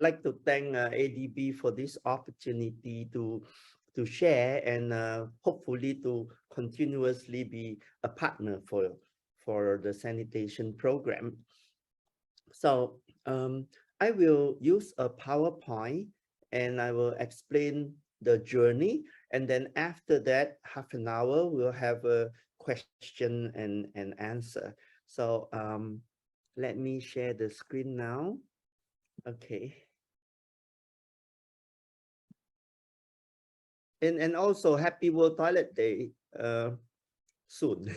like to thank ADB for this opportunity to share and hopefully to continuously be a partner for the sanitation program. So I will use a PowerPoint and I will explain the journey. And then after that, half an hour, we'll have a question and answer. So let me share the screen now. Okay. And also happy World Toilet Day soon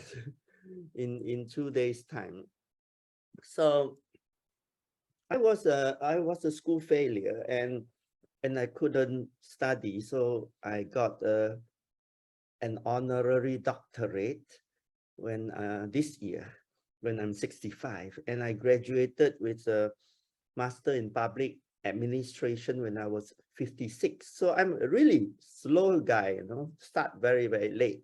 in 2 days time. So I was a school failure and I couldn't study, so I got an honorary doctorate when this year when I'm 65, and I graduated with a master in public administration when I was 56. So I'm a really slow guy, you know, start very, very late.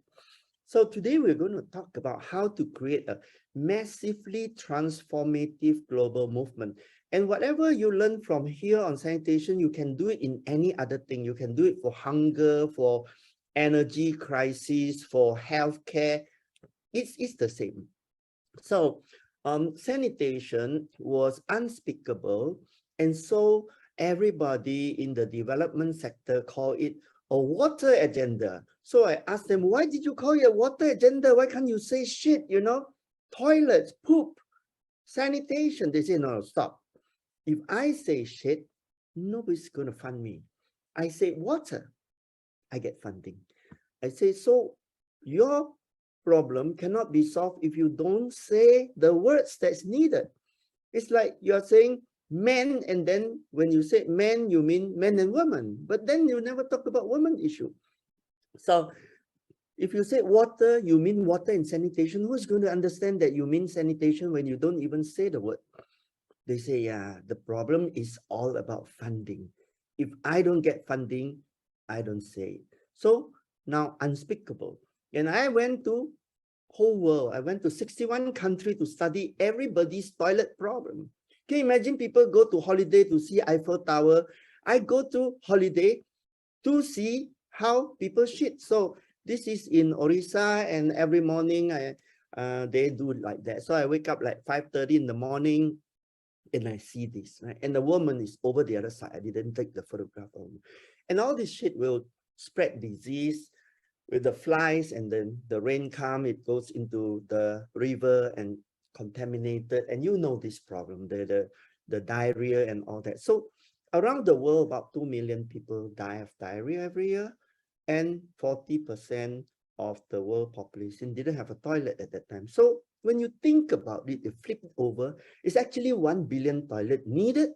So today we're going to talk about how to create a massively transformative global movement. And whatever you learn from here on sanitation, you can do it in any other thing. You can do it for hunger, for energy crisis, for healthcare. It's the same. So sanitation was unspeakable, and so everybody in the development sector call it a water agenda. So I asked them, why did you call it a water agenda? Why can't you say shit, you know, toilets, poop, sanitation? They say, no, stop. If I say shit, nobody's going to fund me. I say water, I get funding. I say, so your problem cannot be solved if you don't say the words that's needed. It's like you're saying men, and then when you say men, you mean men and women, but then you never talk about women issue. So if you say water, you mean water and sanitation. Who's going to understand that you mean sanitation when you don't even say the word? They say, yeah, the problem is all about funding. If I don't get funding, I don't say it. So now unspeakable. And I went to whole world. I went to 61 countries to study everybody's toilet problem. Can you imagine people go to holiday to see Eiffel Tower? I go to holiday to see how people shit. So this is in Orissa, and every morning they do like that. So I wake up like 5:30 in the morning and I see this, right? And the woman is over the other side. I didn't take the photograph of me. And all this shit will spread disease with the flies, and then the rain come, it goes into the river and contaminated. And you know this problem, the diarrhea and all that. So around the world, about 2 million people die of diarrhea every year, and 40% of the world population didn't have a toilet at that time. So when you think about it, you flip it over, it's actually 1 billion toilet needed,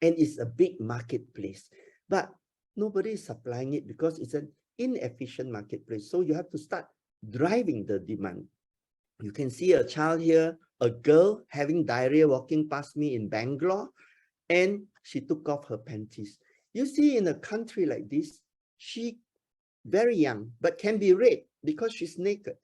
and it's a big marketplace. But nobody is supplying it because it's an inefficient marketplace. So you have to start driving the demand. You can see a child here, a girl having diarrhea walking past me in Bangalore, and she took off her panties. You see, in a country like this, she very young, but can be raped because she's naked.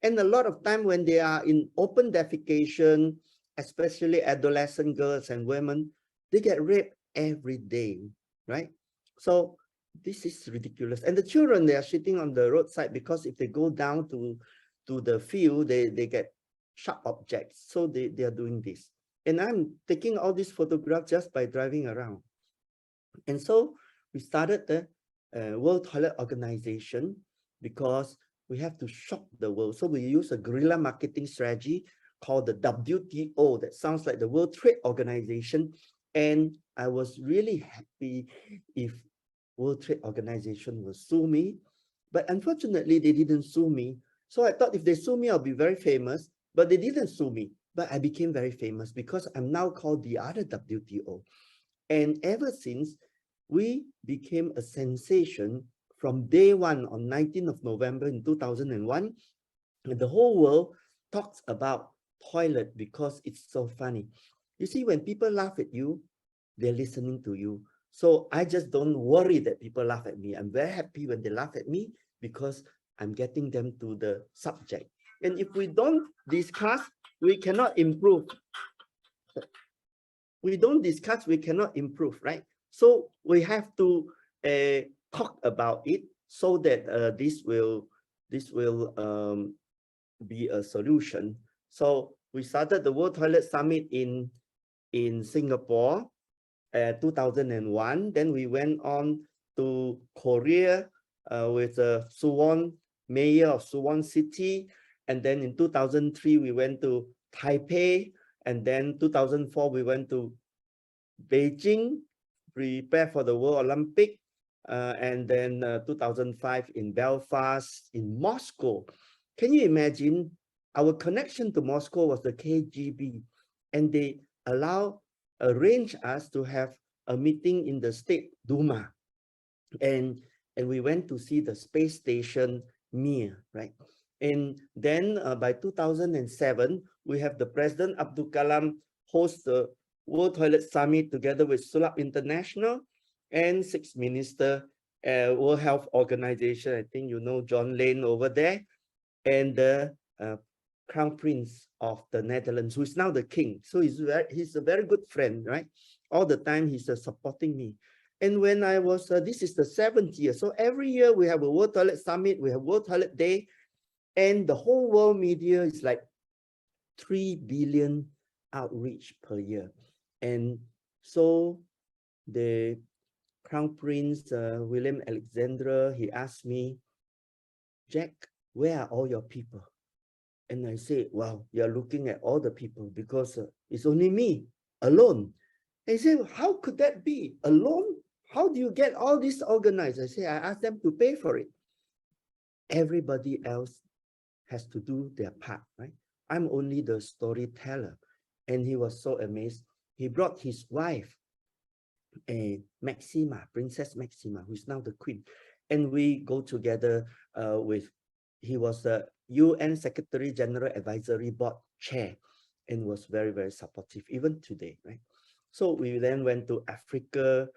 And a lot of time when they are in open defecation, especially adolescent girls and women, they get raped every day, right? So this is ridiculous. And the children, they are shitting on the roadside because if they go down to the field, they get sharp objects. So they are doing this. And I'm taking all these photographs just by driving around. And so we started the World Toilet Organization because we have to shock the world. So we use a guerrilla marketing strategy called the WTO. That sounds like the World Trade Organization. And I was really happy if World Trade Organization will sue me. But unfortunately, they didn't sue me. So I thought if they sue me, I'll be very famous. But they didn't sue me. But I became very famous because I'm now called the other WTO. And ever since, we became a sensation from day one on 19th of November in 2001. And the whole world talks about toilet because it's so funny. You see, when people laugh at you, they're listening to you. So I just don't worry that people laugh at me. I'm very happy when they laugh at me because I'm getting them to the subject. And if we don't discuss, we cannot improve. We don't discuss, we cannot improve, right? So we have to talk about it so that this will be a solution. So we started the World Toilet Summit in Singapore, 2001. Then we went on to Korea with Suwon, mayor of Suwon City. And then in 2003, we went to Taipei. And then 2004, we went to Beijing, prepare for the World Olympic. And then 2005 in Belfast, in Moscow. Can you imagine? Our connection to Moscow was the KGB, and they arrange us to have a meeting in the State Duma, and we went to see the space station Mir, right? And then by 2007, we have the President Abdul Kalam host the World Toilet Summit together with Sulap International and 6th Minister, World Health Organization. I think you know John Lane over there, and the Crown Prince of the Netherlands, who is now the king. So he's a very good friend, right? All the time he's supporting me. And when I was, this is the 7th year. So every year we have a World Toilet Summit, we have World Toilet Day, and the whole world media is like 3 billion outreach per year. And so the Crown Prince, William Alexander, he asked me, Jack, where are all your people? And I say, wow, you're looking at all the people because it's only me alone. And he said, how could that be? Alone? How do you get all this organized? I say, I asked them to pay for it. Everybody else has to do their part, right? I'm only the storyteller. And he was so amazed. He brought his wife, Maxima, Princess Maxima, who's now the queen. And we go together he was the UN Secretary General Advisory Board chair and was very, very supportive, even today, right? So we then went to Africa,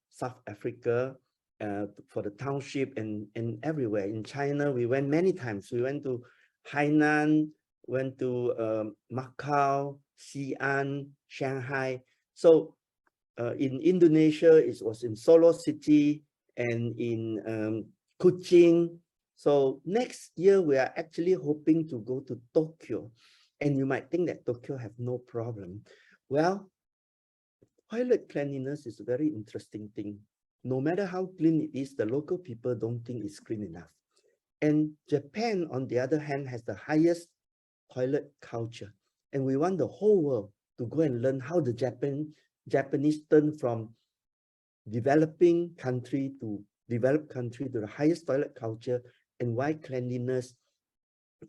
South Africa, for the township and everywhere. In China, we went many times. We went to Hainan, went to Macau, Xi'an, Shanghai. So in Indonesia, it was in Solo City and in Kuching. So next year, we are actually hoping to go to Tokyo. And you might think that Tokyo have no problem. Well, toilet cleanliness is a very interesting thing. No matter how clean it is, the local people don't think it's clean enough. And Japan, on the other hand, has the highest toilet culture. And we want the whole world to go and learn how the Japanese turn from developing country to developed country to the highest toilet culture, and why cleanliness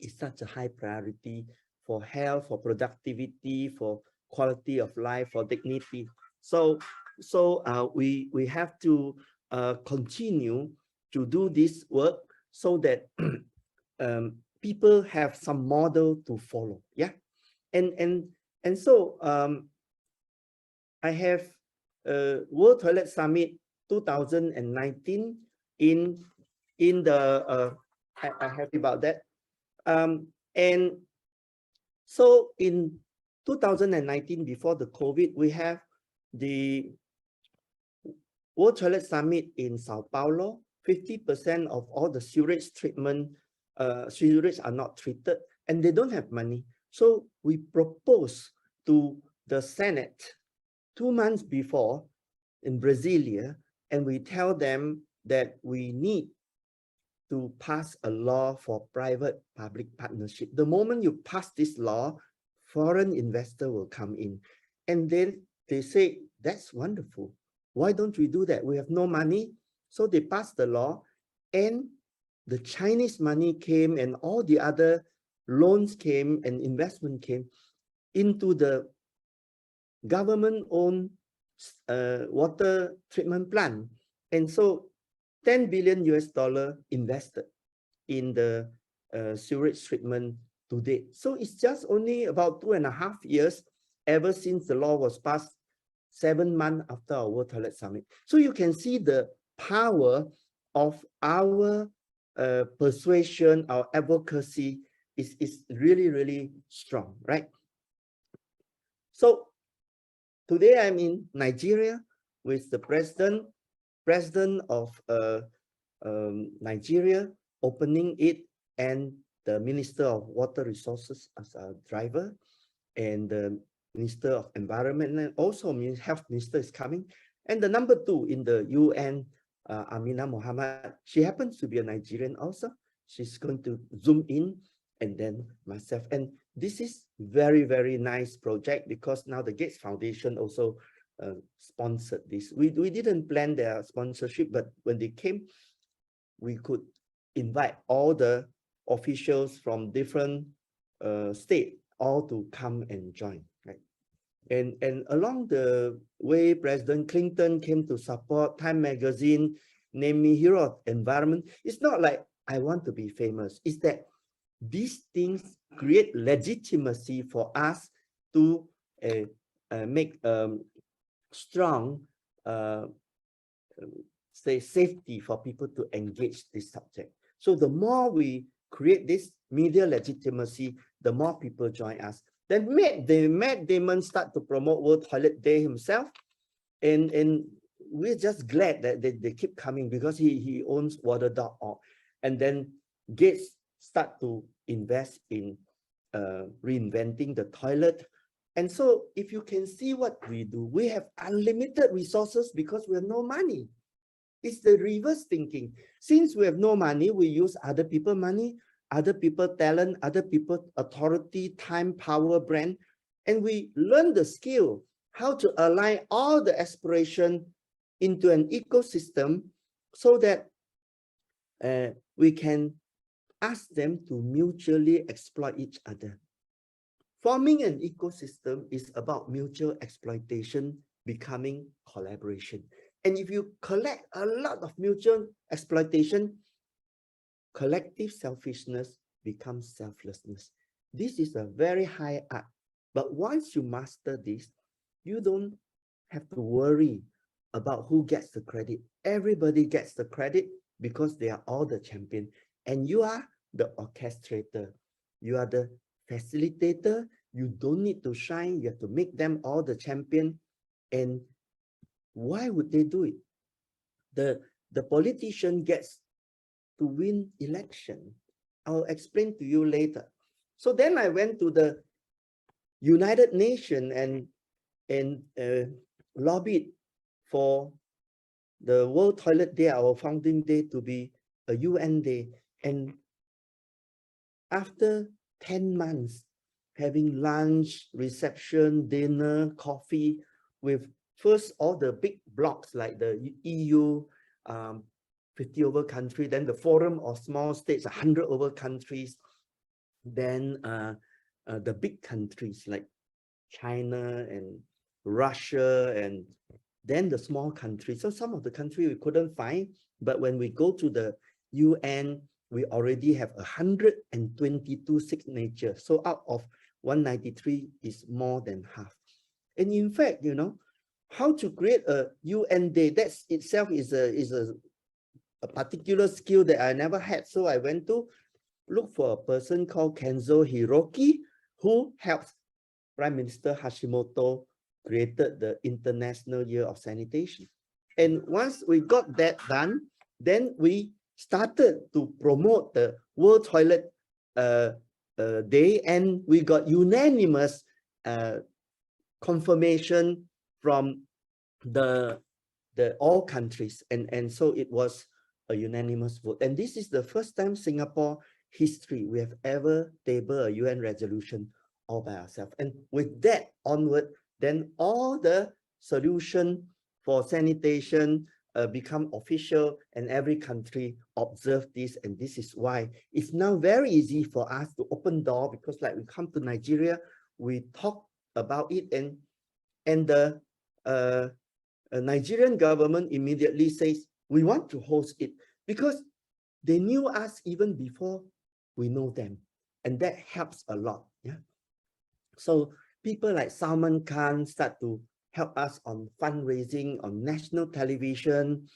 is such a high priority for health, for productivity, for quality of life, for dignity. So we have to continue to do this work so that people have some model to follow. Yeah, and so I have World Toilet Summit 2019 in the I'm happy about that. And so in 2019, before the COVID, we have the World Toilet Summit in Sao Paulo. 50% of all the sewage treatment, sewage are not treated, and they don't have money. So we propose to the Senate 2 months before in Brasilia, and we tell them that we need to pass a law for private-public partnership. The moment you pass this law, foreign investor will come in. And then they say, that's wonderful. Why don't we do that? We have no money. So they passed the law, and the Chinese money came, and all the other loans came and investment came into the government-owned water treatment plant. And so $10 billion invested in the sewage treatment to date. So it's just only about 2.5 years ever since the law was passed, 7 months after our World Toilet Summit. So you can see the power of our persuasion, our advocacy is really, really strong, right? So today I'm in Nigeria. with the president of Nigeria opening it, and the Minister of Water Resources as a driver, and the Minister of Environment, and also Health Minister is coming. And the number 2 in the UN, Amina Mohammed, she happens to be a Nigerian also. She's going to zoom in, and then myself. And this is very, very nice project, because now the Gates Foundation also sponsored this. We didn't plan their sponsorship, but when they came, we could invite all the officials from different states all to come and join, right? And along the way, President Clinton came to support. Time Magazine named me Hero of Environment. It's not like I want to be famous. It's that these things create legitimacy for us to make strong say safety for people to engage this subject. So the more we create this media legitimacy, the more people join us. Then Matt Damon start to promote World Toilet Day himself, and we're just glad that they keep coming, because he owns water.org. And then Gates start to invest in reinventing the toilet. And so if you can see what we do, we have unlimited resources because we have no money. It's the reverse thinking. Since we have no money, we use other people's money, other people's talent, other people's authority, time, power, brand, and we learn the skill, how to align all the aspiration into an ecosystem, so that we can ask them to mutually exploit each other. Forming an ecosystem is about mutual exploitation becoming collaboration. And if you collect a lot of mutual exploitation, collective selfishness becomes selflessness. This is a very high art. But once you master this, you don't have to worry about who gets the credit. Everybody gets the credit because they are all the champion. And you are the orchestrator. You are the facilitator. You don't need to shine. You have to make them all the champion. And why would they do it? The politician gets to win election. I'll explain to you later. So then I went to the United Nations and lobbied for the World Toilet Day, our founding day, to be a UN day. And after 10 months, having lunch, reception, dinner, coffee with first all the big blocs like the EU, 50 over countries, then the Forum of Small States, 100 over countries, then the big countries like China and Russia, and then the small countries. So some of the countries we couldn't find, but when we go to the UN, we already have 122 signatures. So out of 193 is more than half. And in fact, you know, how to create a UN day, that itself is a particular skill that I never had. So I went to look for a person called Kenzo Hiroki, who helped Prime Minister Hashimoto created the International Year of Sanitation. And once we got that done, then we started to promote the World Toilet Day, and we got unanimous confirmation from the all countries, and so it was a unanimous vote. And this is the first time Singapore history we have ever tabled a UN resolution all by ourselves. And with that onward, then all the solution for sanitation become official, and every country observe this. And this is why it's now very easy for us to open door, because like we come to Nigeria, we talk about it, and the Nigerian government immediately says, we want to host it, because they knew us even before we know them. And that helps a lot. Yeah. So people like Salman Khan start to help us on fundraising on national television.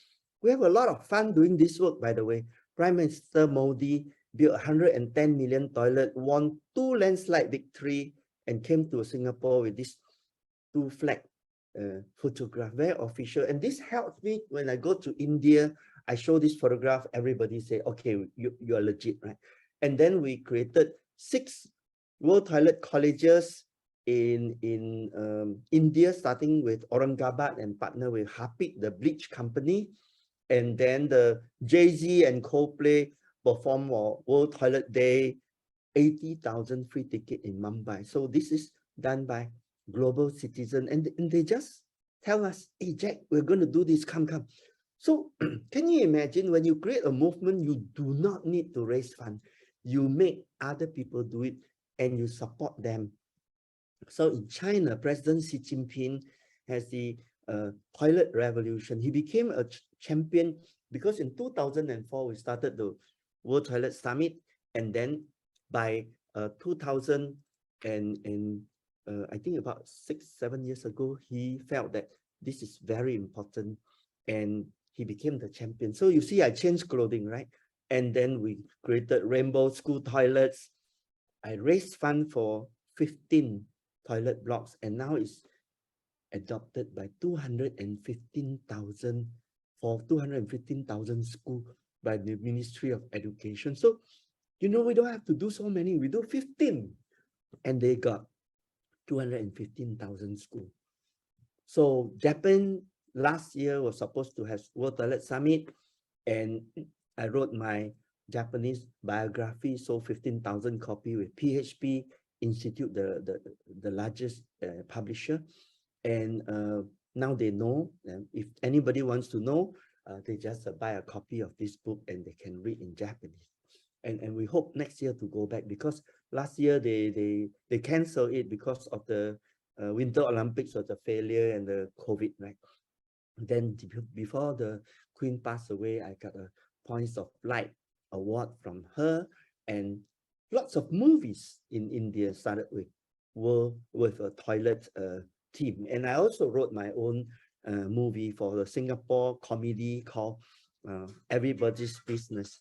We have a lot of fun doing this work, by the way. Prime Minister Modi built 110 million toilet, won 2 landslide victory, and came to Singapore with this 2 flag photograph, very official. And this helps me when I go to India. I show this photograph, everybody say, okay, you are legit, right? And then we created 6 World Toilet Colleges in India, starting with Aurangabad and partner with Harpic, the bleach company. And then the Jay-Z and Coldplay perform for World Toilet Day, 80,000 free ticket in Mumbai. So this is done by global citizen, and they just tell us, hey Jack, we're going to do this, come. So can you imagine, when you create a movement, you do not need to raise funds. You make other people do it and you support them. So in China, President Xi Jinping has the toilet revolution. He became a champion because in 2004, we started the World Toilet Summit. And then by 2000 and I think about 6-7 years ago, he felt that this is very important and he became the champion. So you see, I changed clothing, right? And then we created rainbow school toilets. I raised funds for 15 toilet blocks, and now it's adopted by 215,000 for 215,000 schools by the Ministry of Education. So, you know, we don't have to do so many, we do 15, and they got 215,000 schools. So Japan last year was supposed to have World Toilet Summit, and I wrote my Japanese biography, sold 15,000 copies with PHP Institute, the largest publisher. And now they know, if anybody wants to know, they just buy a copy of this book and they can read in Japanese. And we hope next year to go back, because last year they canceled it because of the Winter Olympics was a failure and the COVID, right? Then before the Queen passed away, I got a Points of Light award from her, and lots of movies in India started with a toilet theme. And I also wrote my own movie for the Singapore comedy called Everybody's Business.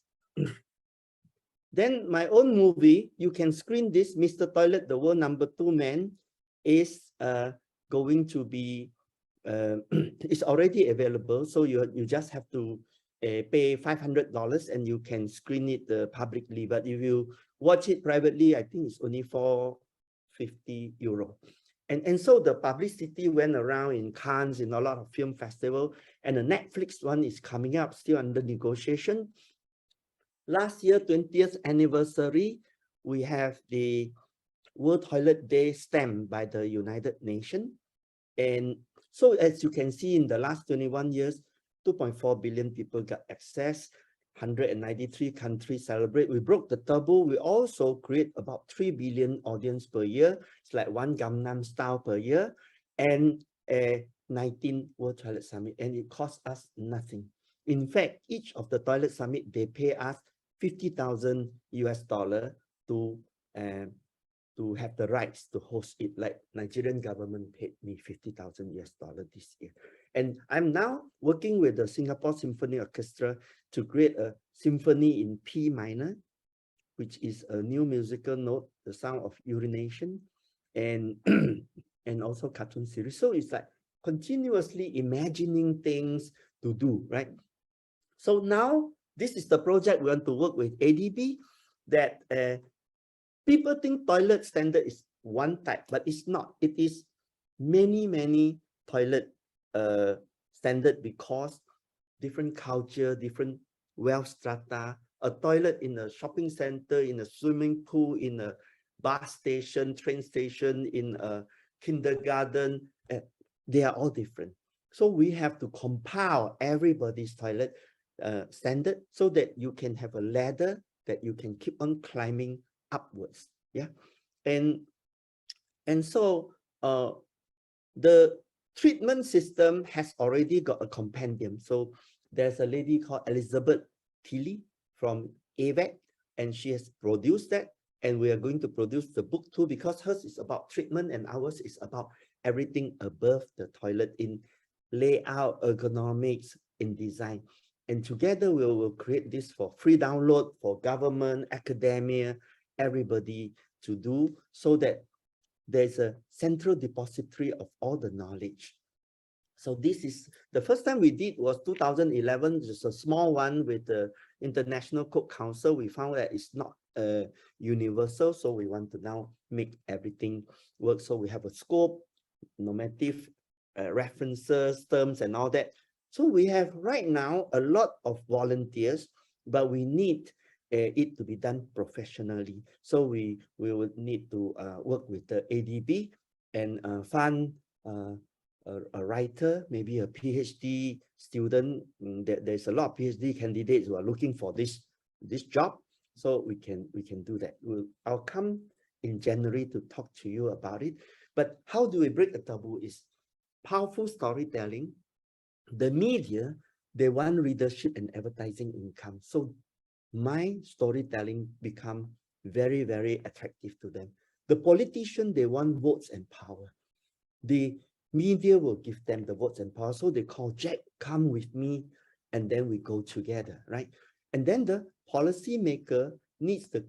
Then my own movie, you can screen this, Mr. Toilet, the world #2 man, is going to be, it's already available. So you just have to pay $500 and you can screen it publicly. But if you watch it privately, I think it's only €450. And so the publicity went around in Cannes, in a lot of film festivals, and the Netflix one is coming up, still under negotiation. Last year, 20th anniversary, we have the World Toilet Day stamp by the United Nations. And so as you can see, in the last 21 years, 2.4 billion people got access, 193 countries celebrate. We broke the taboo. We also create about 3 billion audience per year. It's like one Gangnam Style per year, and 19 World Toilet Summit, and it costs us nothing. In fact, each of the toilet summit, they pay us $50,000 to have the rights to host it. Like Nigerian government paid me $50,000 this year. And I'm now working with the Singapore Symphony Orchestra to create a symphony in P minor, which is a new musical note, the sound of urination, and and also cartoon series. So it's like continuously imagining things to do, right? So now this is the project we want to work with ADB, that people think toilet standard is one type, but it's not. It is many toilet standard, because different culture, different wealth strata. A toilet in a shopping center, in a swimming pool, in a bus station, train station, in a kindergarten, they are all different. So we have to compile everybody's toilet standard so that you can have a ladder that you can keep on climbing upwards. Yeah. And so the treatment system has already got a compendium. So there's a lady called Elizabeth Tilly from AVEC, and she has produced that, and we are going to produce the book too, because hers is about treatment and ours is about everything above the toilet, in layout, ergonomics, in design. And together we will create this for free download for government, academia, everybody to do, so that there's a central depository of all the knowledge. So this is the first time we did was 2011, just a small one with the International Code Council. We found that it's not universal, so we want to now make everything work. So we have a scope, normative references, terms, and all that. So we have right now a lot of volunteers, but we need it to be done professionally. So we would need to work with the ADB and fund a writer, maybe a PhD student. There's a lot of PhD candidates who are looking for this job, so we can do that. I'll come in January to talk to you about it. But how do we break the taboo? Is powerful storytelling. The media, they want readership and advertising income. So my storytelling become very, very attractive to them. The politician, they want votes and power. The media will give them the votes and power. So they call Jack, come with me, and then we go together, right? And then the policymaker needs to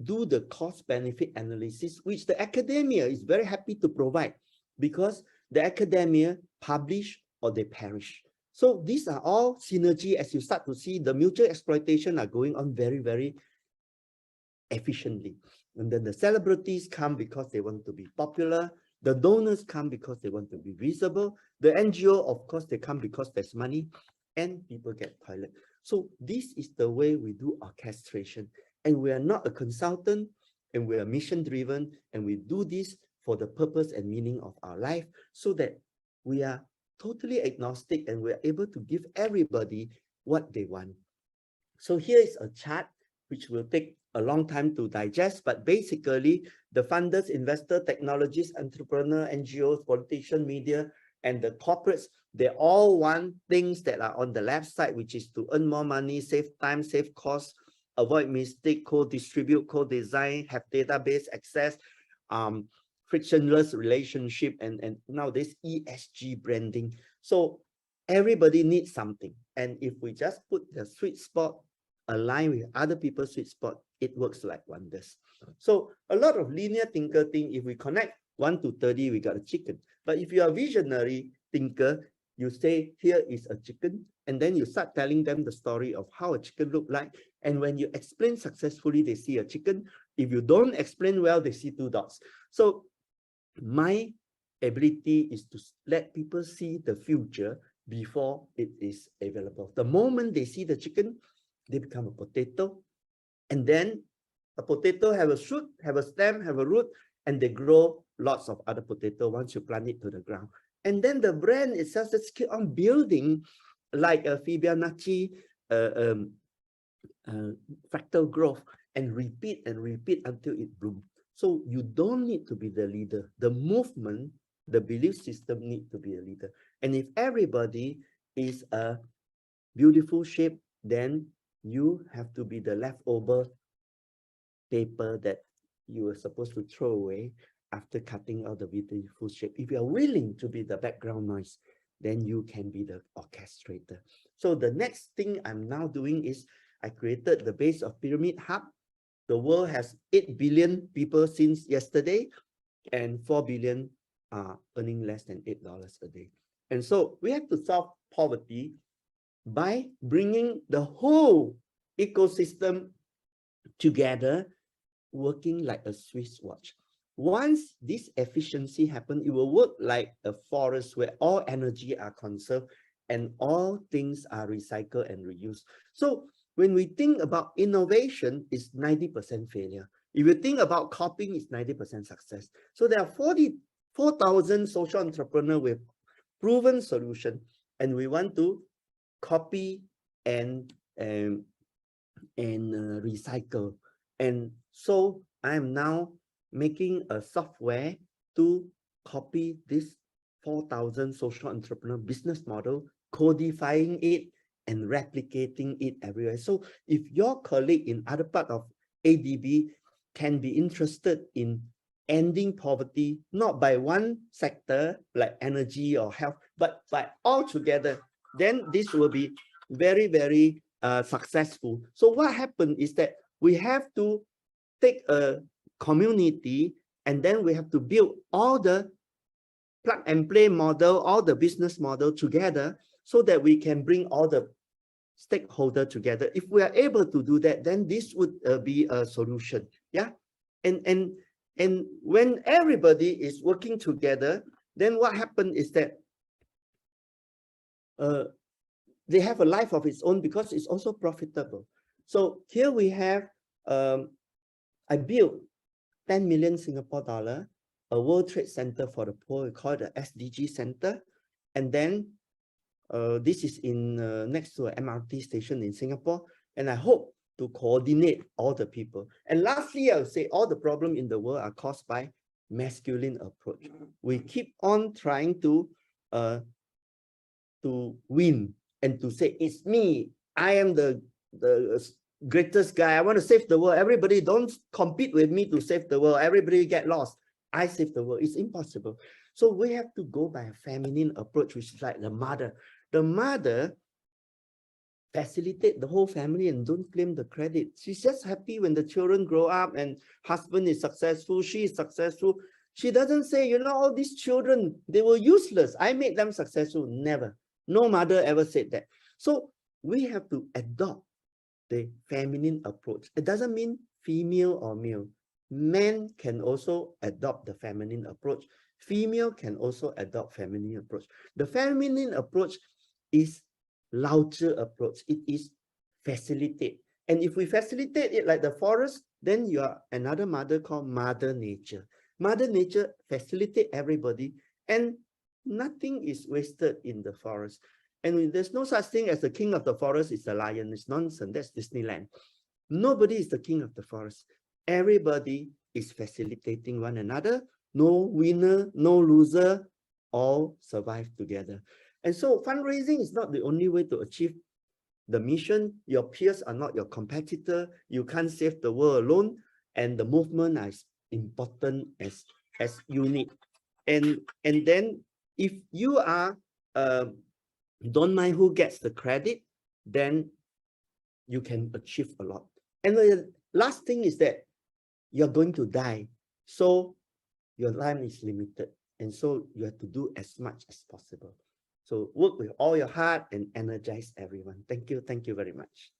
do the cost benefit analysis, which the academia is very happy to provide, because the academia publish or they perish. So these are all synergy. As you start to see, the mutual exploitation are going on very, very efficiently. And then the celebrities come because they want to be popular. The donors come because they want to be visible. The NGO, of course, they come because there's money and people get toilet. So this is the way we do orchestration. And we are not a consultant, and we are mission driven, and we do this for the purpose and meaning of our life, so that we are totally agnostic and we're able to give everybody what they want. So here is a chart which will take a long time to digest, but basically the funders, investor, technologists, entrepreneur, NGOs, politician, media, and the corporates, they all want things that are on the left side, which is to earn more money, save time, save costs, avoid mistake, co-distribute, co-design, have database access, frictionless relationship, and nowadays ESG branding. So everybody needs something. And if we just put the sweet spot, align with other people's sweet spot, it works like wonders. So a lot of linear thinker think if we connect 1 to 30, we got a chicken. But if you are a visionary thinker, you say, here is a chicken, and then you start telling them the story of how a chicken look like. And when you explain successfully, they see a chicken. If you don't explain well, they see 2 dots. So my ability is to let people see the future before it is available. The moment they see the chicken, they become a potato. And then a potato have a shoot, have a stem, have a root, and they grow lots of other potato once you plant it to the ground. And then the brand itself just keep on building like a Fibonacci fractal growth, and repeat until it blooms. So you don't need to be the leader. The movement, the belief system need to be a leader. And if everybody is a beautiful shape, then you have to be the leftover paper that you were supposed to throw away after cutting out the beautiful shape. If you are willing to be the background noise, then you can be the orchestrator. So the next thing I'm now doing is I created the base of pyramid hub. The world has 8 billion people since yesterday, and 4 billion are earning less than $8 a day. And so we have to solve poverty by bringing the whole ecosystem together, working like a Swiss watch. Once this efficiency happens, it will work like a forest where all energy are conserved and all things are recycled and reused. So when we think about innovation, it's 90% failure. If you think about copying, it's 90% success. So there are 44,000 social entrepreneurs with proven solution, and we want to copy and recycle. And so I am now making a software to copy this 4,000 social entrepreneur business model, codifying it and replicating it everywhere. So if your colleague in other part of ADB can be interested in ending poverty, not by one sector like energy or health, but by all together, then this will be very, very successful. So what happened is that we have to take a community, and then we have to build all the plug and play model, all the business model together, so that we can bring all the stakeholder together. If we are able to do that, then this would be a solution. Yeah, and when everybody is working together, then what happened is that they have a life of its own, because it's also profitable. So here we have, I built 10 million Singapore dollar, a World Trade Center for the Poor, we call it the SDG Center. And then this is in next to an MRT station in Singapore. And I hope to coordinate all the people. And lastly, I would say all the problems in the world are caused by masculine approach. We keep on trying to win and to say, it's me, I am the greatest guy, I want to save the world. Everybody don't compete with me to save the world. Everybody get lost. I save the world. It's impossible. So we have to go by a feminine approach, which is like the mother. The mother facilitate the whole family and don't claim the credit. She's just happy when the children grow up and husband is successful, she is successful. She doesn't say, you know, all these children, they were useless, I made them successful. Never. No mother ever said that. So we have to adopt the feminine approach. It doesn't mean female or male. Men can also adopt the feminine approach. Female can also adopt feminine approach. The feminine approach is louder approach. It is facilitate. And if we facilitate it like the forest, then you are another mother called Mother Nature. Mother Nature facilitate everybody, and nothing is wasted in the forest. And there's no such thing as the king of the forest is the lion. It's nonsense. That's Disneyland. Nobody is the king of the forest. Everybody is facilitating one another. No winner, no loser, all survive together. And so fundraising is not the only way to achieve the mission. Your peers are not your competitor. You can't save the world alone. And the movement is as important as unit. And then if you are don't mind who gets the credit, then you can achieve a lot. And the last thing is that you're going to die. So your time is limited. And so you have to do as much as possible. So work with all your heart and energize everyone. Thank you. Thank you very much.